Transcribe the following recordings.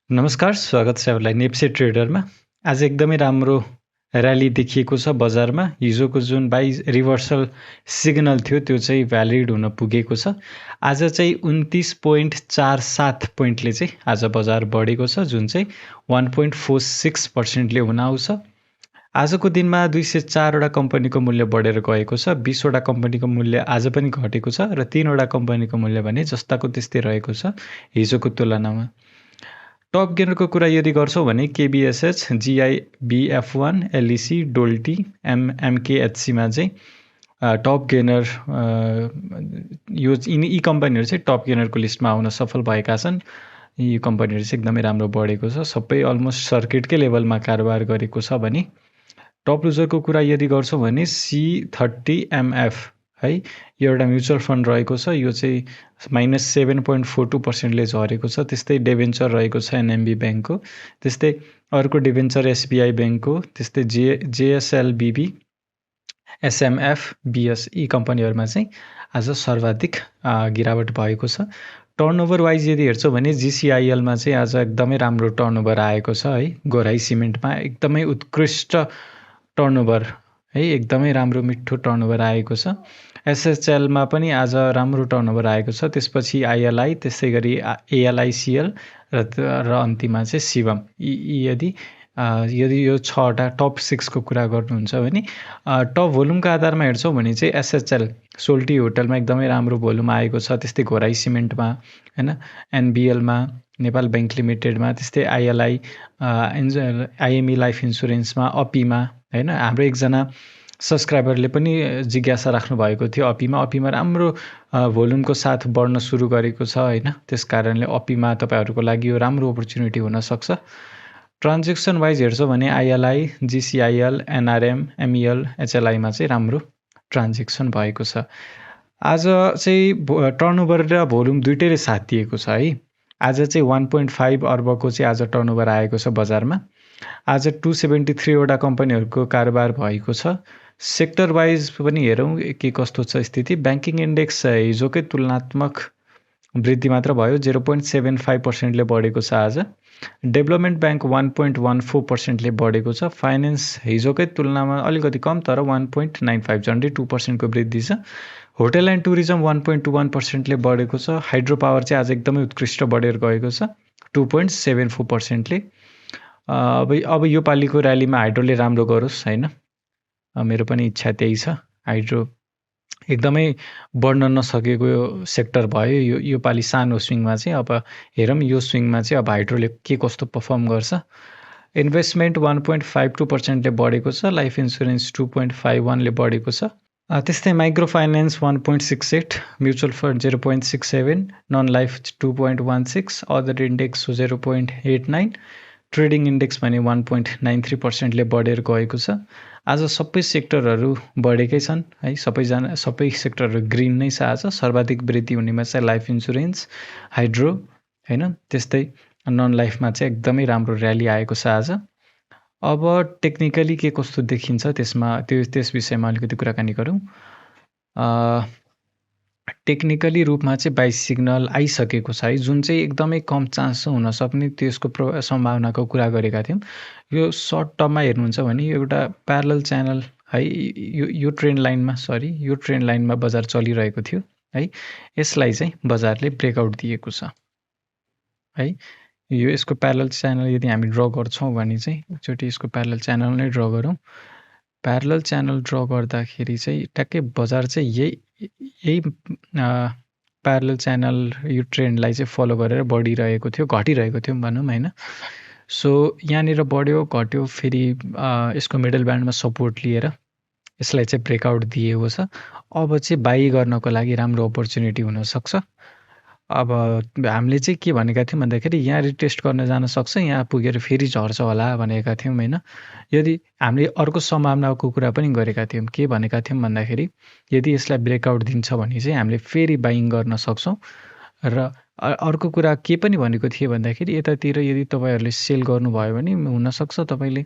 नमस्कार, स्वागत छ तपाईँलाई नेप्से ट्रेडरमा। आज एकदमै राम्रो र्याली देखिएको छ बजारमा। हिजोको जुन रिभर्सल सिग्नल थियो त्यो चाहिँ भ्यालिड हुन पुगेको छ। आज चाहिँ 29.47 पोइन्टले चाहिँ आज बजार बढेको छ, जुन चाहिँ 1.46% हुन आउँछ। आजको दिनमा 204 वटा कम्पनीको मूल्य बढेर गएको छ। 20 वटा कम्पनीको मूल्य आज पनि घटेको छ र 3 वटा कम्पनीको मूल्य भने जस्ताको त्यस्तै रहेको छ हिजोको तुलनामा। टप गेनरको कुरा यदि गर्छौँ भने केबिएसएच, जिआइबिएफ1, एलइसी, डोल्टी, एमकेएचसीमा चाहिँ टप गेनर यी कम्पनीहरू चाहिँ टप गेनरको लिस्टमा आउन सफल भएका छन्। यी कम्पनीहरू चाहिँ एकदमै राम्रो बढेको छ। सबै अलमोस्ट सर्किटकै लेभलमा कारोबार गरेको छ भने टप लुजरको कुरा यदि गर्छौँ भने C30MF है, यो एउटा म्युचुअल फन्ड रहेको छ। यो चाहिँ -7.42%ले झरेको छ। त्यस्तै डिभेन्चर रहेको छ एनएमबी ब्याङ्कको, त्यस्तै अर्को डिभेन्चर एसबिआई ब्याङ्कको, त्यस्तै जेएसएलबिबी, एसएमएफ, बिएस यी कम्पनीहरूमा चाहिँ आज सर्वाधिक गिरावट भएको छ। टर्नओभर वाइज यदि हेर्छौँ भने जिसिआइएलमा चाहिँ आज एकदमै राम्रो टर्नओभर आएको छ है। गोराई सिमेन्टमा एकदमै उत्कृष्ट टर्नओभर है, एकदमै राम्रो मिठो टर्नओभर आएको छ। एसएचएलमा पनि आज राम्रो टर्नओभर आएको छ। त्यसपछि आइएलआई, त्यसै गरी एएलआइसिएल र अन्तिममा चाहिँ शिवम। यदि यो 6वटा टप 6को कुरा गर्नुहुन्छ भने टप भोल्युमको आधारमा हेर्छौँ भने चाहिँ एसएचएल सोल्टी होटलमा एकदमै राम्रो भोल्युम आएको छ। त्यस्तै घोराई सिमेन्टमा हैन, एनबिएलमा, नेपाल ब्याङ्क लिमिटेडमा, त्यस्तै आइएलआई, आइएमई लाइफ इन्सुरेन्समा, अपीमा हैन। हाम्रो एकजना सब्सक्राइबरले पनि जिज्ञासा राख्नु भएको थियो अपीमा राम्रो भोल्युमको साथ बढ्न सुरु गरेको छ हैन। त्यस कारणले अपीमा तपाईहरुको लागि यो राम्रो अपर्च्युनिटी हुन सक्छ। ट्रान्ज्याक्सन वाइज हेर्छौँ भने आइएलआई, जिसिआइएल, एनआरएम, एमइएल, एचएलआईमा चाहिँ राम्रो ट्रान्ज्याक्सन भएको छ। आज चाहिँ टर्नओभर र भोल्युम दुईटैले साथ दिएको छ है। आज चाहिँ 1.5 अर्बको चाहिँ आज टर्नओभर आएको छ बजारमा। आज 273 वटा कम्पनीहरूको कारोबार भएको छ। सेक्टर वाइज पनि हेरौँ के कस्तो छ स्थिति। ब्याङ्किङ इन्डेक्स हिजोकै तुलनात्मक वृद्धि मात्र भयो, 0.75%ले बढेको छ आज। डेभलपमेन्ट ब्याङ्क 1.14%ले बढेको छ। फाइनेन्स हिजोकै तुलनामा अलिकति कम, तर 1.95, झन्डै 2%को वृद्धि छ। होटल एन्ड टुरिज्म 1.21%ले बढेको छ। हाइड्रो पावर चाहिँ आज एकदमै उत्कृष्ट बढेर गएको छ 2.74%ले। अब यो पालिको र्यालीमा हाइड्रोले राम्रो गरोस् हैन, मेरो पनि इच्छा त्यही छ। हाइड्रो एकदमै बढ्न नसकेको सेक्टर भयो यो पालि सानो स्विङमा चाहिँ। अब हेरौँ यो स्विङमा चाहिँ अब हाइड्रोले के कस्तो पर्फर्म गर्छ। इन्भेस्टमेन्ट 1.52%ले बढेको छ। लाइफ इन्सुरेन्स 2.51ले बढेको छ। त्यस्तै micro finance 1.68, mutual fund 0.67, non life 2.16, other index 0.89, trading index भने 1.93%ले बढेर गएको छ। आज सबै सेक्टरहरू बढेकै छन् है। सबै सेक्टरहरू ग्रिन नै छ आज। सर्वाधिक वृद्धि हुनेमा चाहिँ लाइफ इन्सुरेन्स, हाइड्रो हैन, त्यस्तै नन लाइफमा चाहिँ एकदमै राम्रो र्याली आएको छ आज। अब टेक्निकली के कस्तो देखिन्छ त्यस विषयमा अलिकति कुराकानी गरौँ। टेक्निकली रूपमा चाहिँ बाइ सिग्नल आइसकेको छ है, जुन चाहिँ एकदमै कम चान्स हुन सक्ने त्यसको सम्भावनाको कुरा गरेका थियौँ। यो सर्ट टर्ममा हेर्नुहुन्छ भने एउटा प्यारलल च्यानल है, यो ट्रेन्ड लाइनमा बजार चलिरहेको थियो है। यसलाई चाहिँ बजारले ब्रेकआउट दिएको छ है। यसको प्यारलल च्यानल यदि हामी ड्र गर्छौँ भने चाहिँ एकचोटि यसको प्यारलल च्यानल नै ड्र गरौँ। प्यारलल च्यानल ड्र गर्दाखेरि चाहिँ ट्याक्कै बजार चाहिँ यही प्यारलल च्यानल यो ट्रेन्डलाई चाहिँ फलो गरेर बढिरहेको थियो, घटिरहेको थियो भनौँ हैन। सो यहाँनिर बढ्यो घट्यो, फेरि यसको मिडल ब्यान्डमा सपोर्ट लिएर यसलाई चाहिँ ब्रेकआउट दिएको छ। अब चाहिँ बाई गर्नको लागि राम्रो अपर्च्युनिटी हुनसक्छ। अब हामीले चाहिँ के भनेका थियौँ भन्दाखेरि यहाँ रिटेस्ट गर्न जान सक्छ, यहाँ पुगेर फेरि झर्छ होला भनेका थियौँ हैन। यदि हामीले अर्को सम्भावनाको कुरा पनि गरेका थियौँ। के भनेका थियौँ भन्दाखेरि यदि यसलाई ब्रेकआउट दिन्छ भने चाहिँ हामीले फेरि बाइङ गर्न सक्छौँ। र अर्को कुरा के पनि भनेको थिएँ भन्दाखेरि यतातिर यदि तपाईँहरूले सेल गर्नुभयो भने हुनसक्छ तपाईँले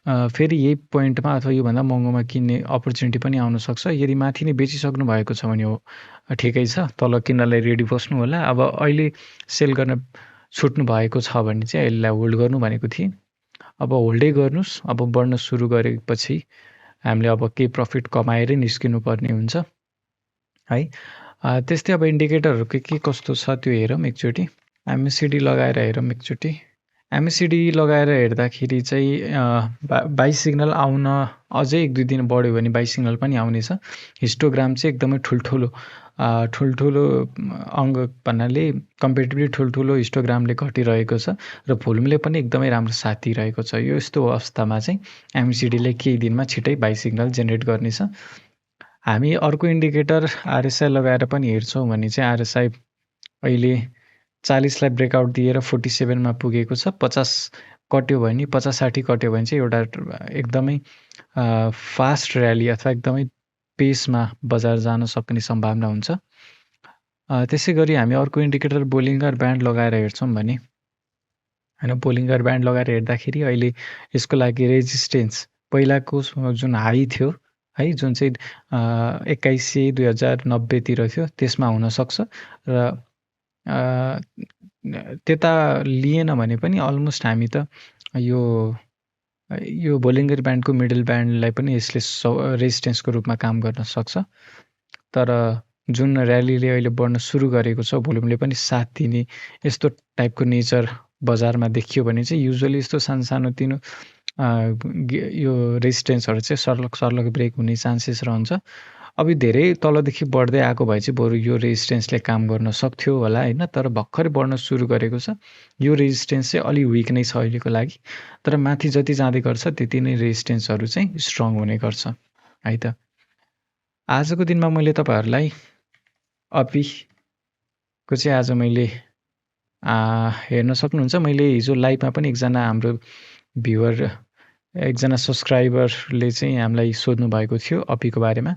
फेरि यही पोइन्टमा अथवा योभन्दा महँगोमा किन्ने अपर्च्युनिटी पनि आउन सक्छ। यदि माथि नै बेचिसक्नु भएको छ भने हो ठिकै छ, तल किन्नलाई रेडी बस्नु होला। अब अहिले सेल गर्न छुट्नु भएको छ भने चाहिँ यसलाई होल्ड गर्नु भनेको थिएँ। अब होल्डै गर्नुस्। अब बढ्न सुरु गरेपछि हामीले अब केही प्रफिट कमाएरै निस्किनु पर्ने हुन्छ है। त्यस्तै अब इन्डिकेटरहरू के कस्तो छ त्यो हेरौँ एकचोटि। एमएससिडी लगाएर हेरौँ एकचोटि। एमएससिडी लगाएर हेर्दाखेरि चाहिँ बाई सिग्नल आउन अझै 1-2 दिन बढ्यो भने बाई सिग्नल पनि आउनेछ। हिस्टोग्राम चाहिँ एकदमै ठुल्ठुलो अङ्ग भन्नाले कम्पेरिटिभली ठुल्ठुलो हिस्टोग्रामले घटिरहेको छ र भोल्युमले पनि एकदमै राम्रो साथ दिइरहेको छ। यो यस्तो अवस्थामा चाहिँ एमएससिडीले केही दिनमा छिटै बाई सिग्नल जेनेरेट गर्नेछ। हामी अर्को इन्डिकेटर आरएसआई लगाएर पनि हेर्छौँ भने चाहिँ आरएसआई अहिले 40 लाई ब्रेकआउट दिएर 47 मा पुगेको छ। 50 कट्यो भने 50-60 कट्यो भने चाहिँ एउटा एकदमै फास्ट र्याली अथवा एकदमै पेसमा बजार जान सक्ने सम्भावना हुन्छ। त्यसै गरी हामी अर्को इन्डिकेटर बोलिङ्गर ब्यान्ड लगाएर हेर्छौँ भने हैन, बोलिङ्गर ब्यान्ड लगाएर हेर्दाखेरि अहिले यसको लागि रेजिस्टेन्स पहिलाको जुन हाई थियो है, जुन चाहिँ 2100 2090 तिर थियो, त्यसमा हुन सक्छ र त्यता लिएन भने पनि अलमोस्ट हामी त यो बोलिङ्गर ब्यान्डको मिडल ब्यान्डलाई पनि यसले रेजिस्टेन्सको रूपमा काम गर्न सक्छ। तर जुन र्यालीले अहिले बढ्न सुरु गरेको छ, भोल्युमले पनि साथ दिने यस्तो टाइपको नेचर बजारमा देखियो भने चाहिँ युजुअली यस्तो सानो तिनो यो रेजिस्टेन्सहरू चाहिँ सर्लक ब्रेक हुने चान्सेस रहन्छ। अब धेरै तलदेखि बढ्दै आएको भए चाहिँ बरु यो रेजिस्टेन्सले काम गर्न सक्थ्यो होला हैन, तर भर्खरै बढ्न सुरु गरेको छ। यो रेजिस्टेन्स चाहिँ अलि विक नै छ अहिलेको लागि, तर माथि जति जाँदै गर्छ त्यति नै रेजिस्टेन्सहरू चाहिँ स्ट्रङ हुने गर्छ है त। आजको दिनमा मैले तपाईहरुलाई अपीको चाहिँ आज मैले हेर्न सक्नुहुन्छ। मैले हिजो लाइभमा पनि एकजना हाम्रो भ्युअर, एकजना सब्सक्राइबरले चाहिँ हामीलाई सोध्नु भएको थियो अपीको बारेमा।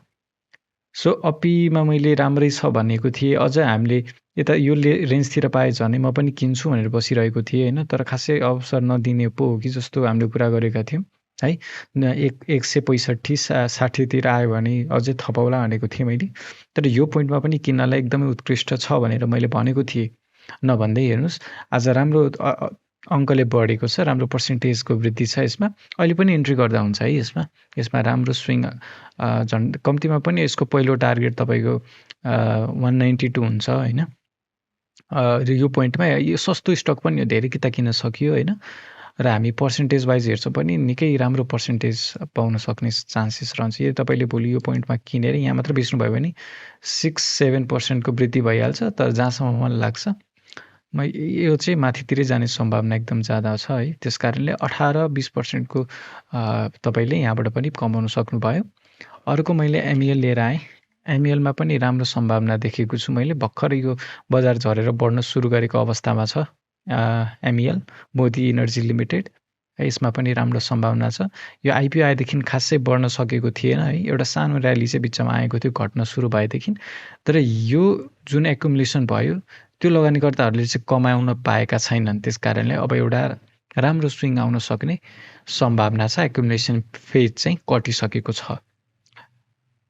सो अपीमा मैले राम्रै छ भनेको थिएँ। अझ हामीले यता यो रेन्जतिर पाए झनै म पनि किन्छु भनेर बसिरहेको थिएँ हैन, तर खासै अवसर नदिने पो हो कि जस्तो हामीले कुरा गरेका थियौँ है। 165-60 तिर आयो भने अझै थपाउला भनेको थिएँ मैले। तर यो पोइन्टमा पनि किन्नलाई एकदमै उत्कृष्ट छ भनेर मैले भनेको थिएँ। नभन्दै हेर्नुस्, आज राम्रो अङ्कले बढेको छ, राम्रो पर्सेन्टेजको वृद्धि छ यसमा। अहिले पनि इन्ट्री गर्दा हुन्छ है यसमा राम्रो स्विङ। झन् कम्तीमा पनि यसको पहिलो टार्गेट तपाईँको 192 हुन्छ हैन। र यो पोइन्टमा यो सस्तो स्टक पनि धेरै किता किन्न सकियो हैन, र हामी पर्सेन्टेज वाइज हेर्छौँ पनि निकै राम्रो पर्सेन्टेज पाउन सक्ने चान्सेस रहन्छ। यदि तपाईँले भोलि यो पोइन्टमा किनेर यहाँ मात्र बेच्नुभयो भने 6-7% को वृद्धि भइहाल्छ। तर जहाँसम्म मलाई लाग्छ यो चाहिँ माथितिरै जाने सम्भावना एकदम ज्यादा छ है। त्यसकारणले 18-20% को तपाईँले यहाँबाट पनि कमाउन सक्नुभयो। अर्को मैले एमइएल लिएर आएँ। एमइएलमा पनि राम्रो सम्भावना देखेको छु मैले। भर्खर यो बजार झरेर बढ्न सुरु गरेको अवस्थामा छ एमइएल, मोदी इनर्जी लिमिटेड। यसमा पनि राम्रो सम्भावना छ। यो आइपिओ आएदेखि खासै बढ्न सकेको थिएन है, एउटा सानो र्याली चाहिँ बिचमा आएको थियो घट्न सुरु भएदेखि। तर यो जुन एकुमुलेसन भयो त्यो लगानीकर्ताहरूले चाहिँ कमाउन पाएका छैनन्। त्यसकारणले अब एउटा राम्रो स्विङ आउन सक्ने सम्भावना छ। एकुमुलेसन फेज चाहिँ कटिसकेको छ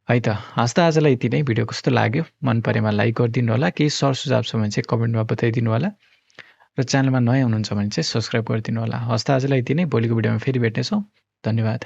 है त। हस्ता आजलाई यति नै। भिडियो कस्तो लाग्यो, मन परेमा लाइक गरिदिनु होला। केही सर सुझाव छ भने चाहिँ कमेन्टमा बताइदिनु होला, र च्यानलमा नयाँ हुनुहुन्छ भने चाहिँ सब्सक्राइब गरिदिनु होला। हस्ता आजलाई यति नै। भोलिको भिडियोमा फेरि भेट्नेछौँ। धन्यवाद।